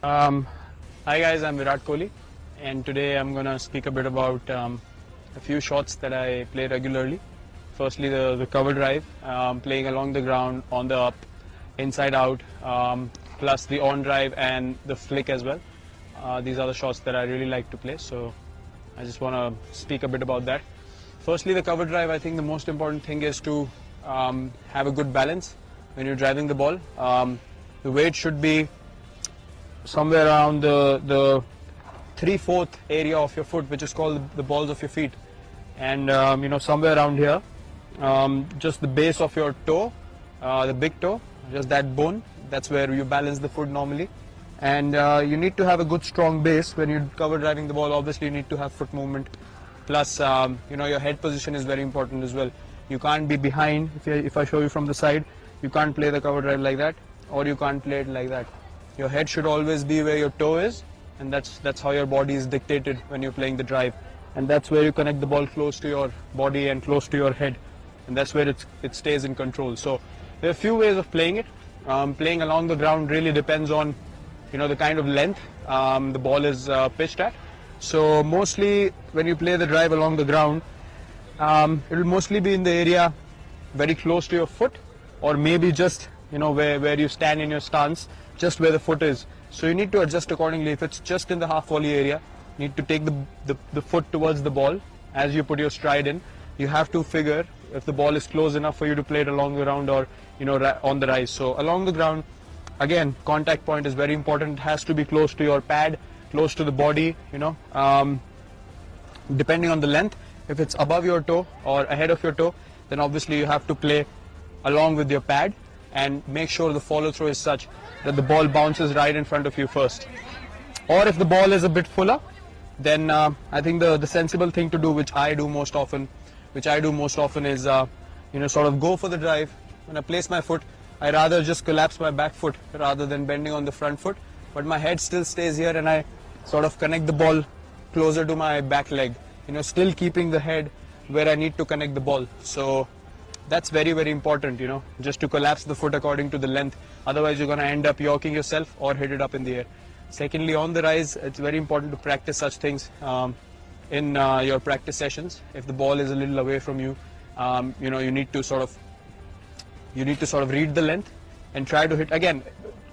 Um, Hi guys, I'm Virat Kohli, and today I'm gonna speak a bit about a few shots that I play regularly. Firstly, the cover drive, playing along the ground, on the up, inside out, plus the on drive and the flick as well. These are the shots that I really like to play, so I just want to speak a bit about that. Firstly, the cover drive, I think the most important thing is to have a good balance when you're driving the ball. The weight should be somewhere around the 3/4 area of your foot, which is called the balls of your feet, and somewhere around here, just the base of your toe, the big toe, just that bone. That's where you balance the foot normally, and you need to have a good strong base when you're cover driving the ball. Obviously, you need to have foot movement. Plus, your head position is very important as well. You can't be behind. If I show you from the side, you can't play the cover drive like that, or you can't play it like that. Your head should always be where your toe is, and that's how your body is dictated when you're playing the drive. And that's where you connect the ball close to your body and close to your head, and that's where it stays in control. So there are a few ways of playing it. Playing along the ground really depends on the kind of length the ball is pitched at. So mostly when you play the drive along the ground, it will mostly be in the area very close to your foot, or maybe just where you stand in your stance, just where the foot is. So you need to adjust accordingly. If it's just in the half volley area, you need to take the foot towards the ball as you put your stride in. You have to figure if the ball is close enough for you to play it along the ground, or on the rise. So along the ground, again, contact point is very important. It has to be close to your pad, close to the body, depending on the length. If it's above your toe or ahead of your toe, then obviously you have to play along with your pad and make sure the follow through is such that the ball bounces right in front of you first. Or if the ball is a bit fuller, then I think the sensible thing to do, which I do most often is sort of go for the drive. When I place my foot, I rather just collapse my back foot rather than bending on the front foot, but my head still stays here, and I sort of connect the ball closer to my back leg, still keeping the head where I need to connect the ball. So that's very, very important, just to collapse the foot according to the length. Otherwise, you're going to end up yorking yourself or hit it up in the air. Secondly, on the rise, it's very important to practice such things in your practice sessions. If the ball is a little away from you, you need to sort of read the length and try to hit. Again,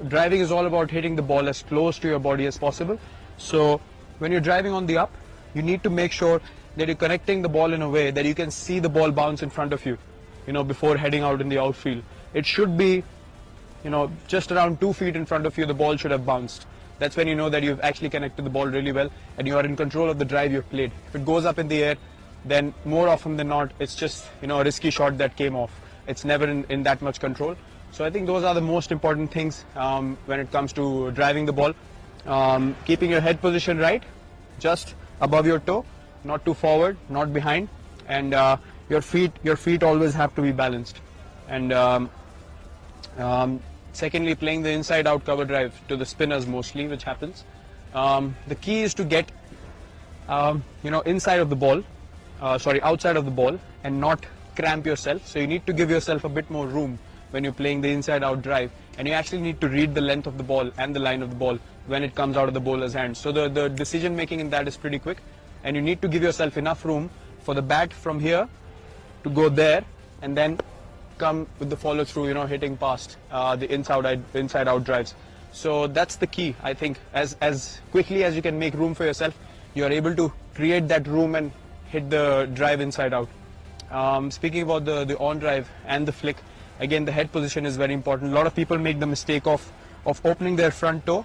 driving is all about hitting the ball as close to your body as possible. So when you're driving on the up, you need to make sure that you're connecting the ball in a way that you can see the ball bounce in front of you, before heading out in the outfield. It should be, just around 2 feet in front of you, the ball should have bounced. That's when you know that you've actually connected the ball really well and you are in control of the drive you've played. If it goes up in the air, then more often than not, it's just, a risky shot that came off. It's never in that much control. So I think those are the most important things when it comes to driving the ball. Keeping your head position right, just above your toe, not too forward, not behind, and your feet always have to be balanced. And secondly, playing the inside out cover drive to the spinners mostly, which happens. The key is to get outside of the ball, and not cramp yourself. So you need to give yourself a bit more room when you're playing the inside out drive, and you actually need to read the length of the ball and the line of the ball when it comes out of the bowler's hand. So the decision making in that is pretty quick, and you need to give yourself enough room for the bat from here to go there, and then come with the follow through, hitting past the inside out drives. So that's the key. I think as quickly as you can make room for yourself, you are able to create that room and hit the drive inside out. Speaking about the on drive and the flick, again, the head position is very important. A lot of people make the mistake of opening their front toe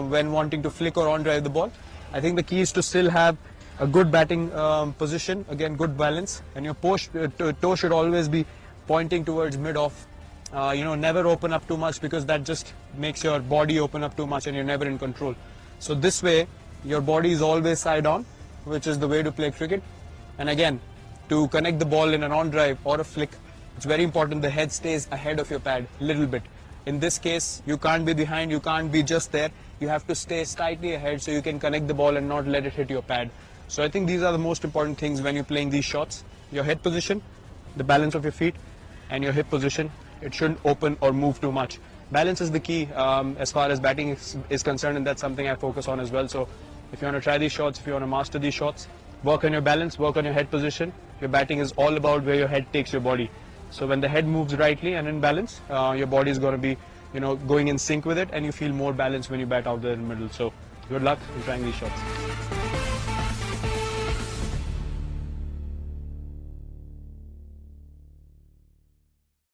when wanting to flick or on drive the ball. I think the key is to still have a good batting position, again, good balance, and your toe should always be pointing towards mid-off. Never open up too much, because that just makes your body open up too much and you're never in control. So this way, your body is always side on, which is the way to play cricket. And again, to connect the ball in an on drive or a flick, it's very important the head stays ahead of your pad a little bit. In this case, you can't be behind, you can't be just there. You have to stay slightly ahead so you can connect the ball and not let it hit your pad. So I think these are the most important things when you're playing these shots. Your head position, the balance of your feet, and your hip position. It shouldn't open or move too much. balance is the key as far as batting is concerned, and that's something I focus on as well. So if you want to try these shots, if you want to master these shots, work on your balance, work on your head position. Your batting is all about where your head takes your body. So when the head moves rightly and in balance, your body is going to be, going in sync with it, and you feel more balanced when you bat out there in the middle. So good luck in trying these shots.